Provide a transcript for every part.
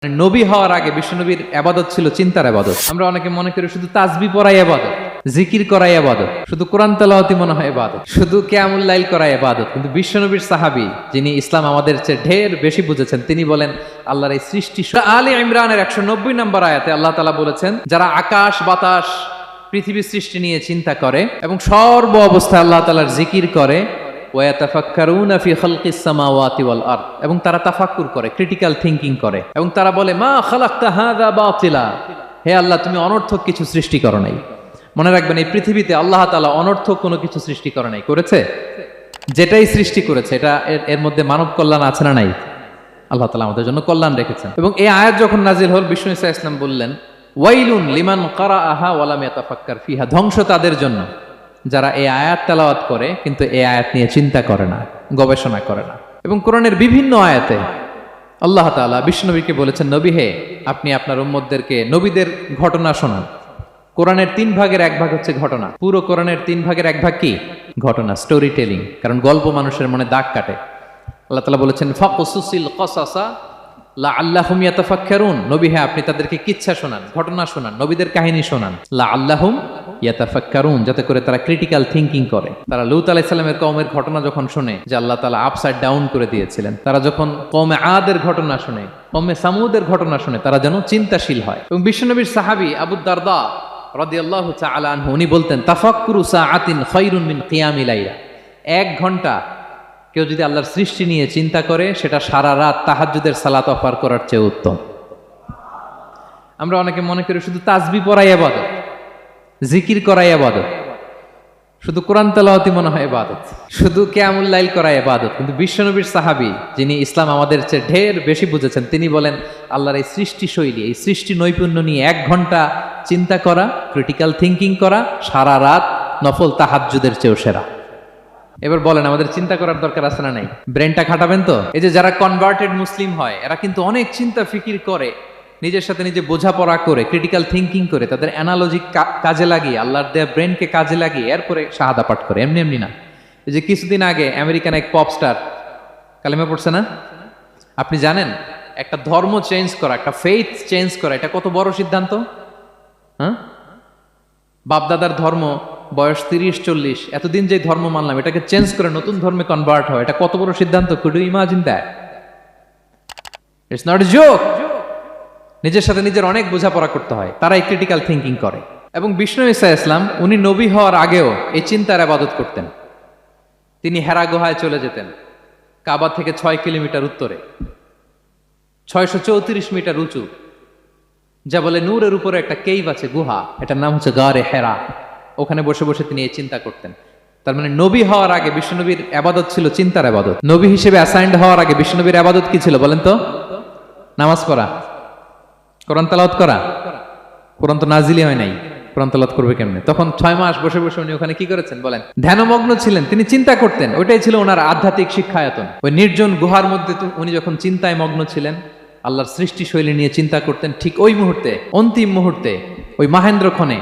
নবী হওয়ার আগে বিশ্বনবীর ইবাদত ছিল চিন্তার ইবাদত। আমরা অনেকে মনে করি শুধু তাসবিহ পড়াই ইবাদত, জিকির করাই ইবাদত, শুধু কোরআন তেলাওয়াতই মনে হয় ইবাদত, শুধু কিয়ামুল লাইল করাই ইবাদত। কিন্তু বিশ্বনবীর সাহাবী যিনি ইসলাম আমাদের চেয়ে ঢের বেশি বুঝেছেন, তিনি বলেন আল্লাহর এই সৃষ্টি। আলে ইমরানের 190 নম্বর আয়াতে আল্লাহ তাআলা বলেছেন, যারা আকাশ বাতাস পৃথিবীর সৃষ্টি নিয়ে চিন্তা করে এবং সর্ব অবস্থায় আল্লাহ তাআলার জিকির করে, ওয়াতাফাক্কারুনা ফি খালকিস সামাওয়াতি ওয়াল আরদ, এবং তারা তাফাক্কুর করে, ক্রিটিক্যাল থিংকিং করে, এবং তারা বলে মা খালাকতা হাযা বাতিলা, হে আল্লাহ তুমি অনর্থক কিছু সৃষ্টি করো নাই। মনে রাখবেন, এই পৃথিবীতে আল্লাহ তাআলা অনর্থক কোনো কিছু সৃষ্টি করে নাই, করেছে? যেটাই সৃষ্টি করেছে এটা এর মধ্যে মানব কল্যাণ আছে না নাই? আল্লাহ তাআলা আমাদের জন্য কল্যাণ রেখেছেন। এবং এই আয়াত যখন নাজিল হল, বিষ্ণু ইসা ইসলাম বললেন, ওয়াইলুন লিমান কারাআহা ওয়া লাম ইয়াতাফাক্কার ফিহা, ধ্বংস তাদের জন্য যারা এই আয়াত তেলাওয়াত করে কিন্তু এই আয়াত নিয়ে চিন্তা করে না, গবেষণা করে না। এবং কোরআনের বিভিন্ন আয়াতে আল্লাহ তাআলা বিশ্বনবীকে বলেছেন, নবী হে, আপনি আপনার উম্মতদেরকে নবীদের ঘটনা শোনান। কোরআনের 3 ভাগের 1 ভাগ হচ্ছে ঘটনা। পুরো কোরআনের 3 ভাগের 1 ভাগ কি? ঘটনা, স্টোরি টেলিং। কারণ গল্প মানুষের মনে দাগ কাটে। আল্লাহ তাআলা বলেছেন, ফাকসুসিল কসাসা লাআল্লাহুম ইয়াতাফাক্কারুন, নবী হে আপনি তাদেরকে কিচ্ছা শোনান, ঘটনা শোনান, নবীদের কাহিনী শোনান, লাআল্লাহুম ইয়াতাফাক্কারুন, যাতে করে তারা ক্রিটিক্যাল থিংকিং করে। তারা লূত আলাইহিস সালামের কওমের ঘটনা যখন শুনে যে আল্লাহ তাআলা আপসাইড ডাউন করে দিয়েছিলেন, তারা যখন কওমে আদের ঘটনা শুনে, কওমে সামুদের ঘটনা শুনে, তারা যেন চিন্তাশীল হয়। এবং বিশ্বনবীর সাহাবী আবু দারদা রাদিয়াল্লাহু তাআলা আনহু, উনি বলতেন, তাফাক্কুরু সাআতিন খায়রুন মিন কিয়ামিল লাইলা, 1 ঘন্টা কেউ যদি আল্লাহর সৃষ্টি নিয়ে চিন্তা করে, সেটা সারা রাত তাহাজ্জুদের সালাত অফার করার চেয়ে উত্তম। আমরা অনেকে মনে করি শুধু তাসবিহ পড়াই ইবাদত, জিকির করাই ইবাদত, শুধু কোরআন তেলাওয়াতই মনে হয় ইবাদত, শুধু কিয়ামুল লাইল করাই ইবাদত। কিন্তু বিশ্বনবীর সাহাবী যিনি ইসলাম আমাদের চেয়ে ঢের বেশি বুঝেছেন, তিনি বলেন আল্লাহর এই সৃষ্টি শৈলী, এই সৃষ্টি নৈপুণ্য নিয়ে 1 ঘন্টা চিন্তা করা, ক্রিটিক্যাল থিংকিং করা, সারা রাত নফল তাহাজ্জুদের চেয়েও সেরা। এবার বলেন, আমাদের চিন্তা করার দরকার আছে না নাই? ব্রেনটা খাটাবেন তো? এই যে যারা কনভার্টেড মুসলিম হয়, এরা কিন্তু অনেক চিন্তা ফিকির করে, নিজের সাথে নিজে বোঝাপড়া করে, ক্রিটিক্যাল থিংকিং করে, তাদের অ্যানালজি কাজে লাগিয়ে, আল্লাহর দেয়া ব্রেনকে কাজে লাগিয়ে এরপরে শাহাদা পাঠ করে, এমনি এমনি না। এই যে কিছুদিন আগে আমেরিকান এক পপ স্টার কালেমা পড়ছে না? আপনি জানেন একটা ধর্ম চেঞ্জ করা, একটা ফেইথ চেঞ্জ করা, এটা কত বড় সিদ্ধান্ত? হ্যাঁ, বাপদাদার ধর্ম, বয়স 30-40, এতদিন যে ধর্ম মানলাম, এটাকে চেঞ্জ করে নতুন ধর্মে কনভার্ট হয়, এটা কত বড় সিদ্ধান্ত? Could you imagine that? It's not a joke. নিজের সাথে নিজের অনেক বোঝাপড়া করতে হয়, তারাই ক্রিটিক্যাল থিংকিং করে। এবং বিষ্ণু ঈসা ইসলাম, উনি নবী হওয়ার আগেও এই চিন্তার ইবাদত করতেন। তিনি হেরা গুহায় চলে যেতেন, কাবা থেকে 6 কিলোমিটার উত্তরে, 634 মিটার উঁচু, যা বলে নূরের উপরে একটা কেইভ আছে, গুহা, এটার নাম হচ্ছে গারে হেরা। ওখানে বসে বসে তিনি এই চিন্তা করতেন। তার মানে নবী হওয়ার আগে বিশ্বনবীর ইবাদত ছিল চিন্তার ইবাদত। নবী হিসেবে অ্যাসাইন্ড হওয়ার আগে বিশ্বনবীর ইবাদত কি ছিল বলেন তো? নামাজ পড়া, কোরআন তেলাওয়াত করা। কোরআন তো নাজিলই হয় নাই, কোরআন তেলাওয়াত করবে কেমনে? তখন 6 মাস বসে বসে উনি ওখানে কি করেছেন বলেন? ধ্যানমগ্ন ছিলেন, তিনি চিন্তা করতেন। ওইটাই ছিল ওনার আধ্যাত্মিক শিক্ষায়তন। ওই নির্জন গুহার মধ্যে উনি যখন চিন্তায় মগ্ন ছিলেন, আল্লাহর সৃষ্টি শৈলী নিয়ে চিন্তা করতেন, ঠিক ওই মুহূর্তে, অন্তিম মুহূর্তে, ওই মাহেন্দ্রক্ষণে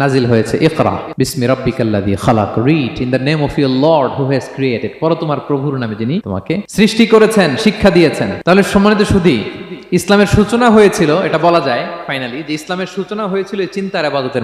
নাজিল হয়েছে ইকরা বিসমি রাব্বিকাল্লাযী খালাক, read in the name of your Lord who has created, পড়ো তোমার প্রভুর নামে যিনি তোমাকে সৃষ্টি করেছেন, শিক্ষা দিয়েছেন। তাহলে সম্মানিত সুধী, ইসলামের সূচনা হয়েছিল, এটা বলা যায় ফাইনালি যে ইসলামের সূচনা হয়েছিল এই চিন্তার ইবাদতের।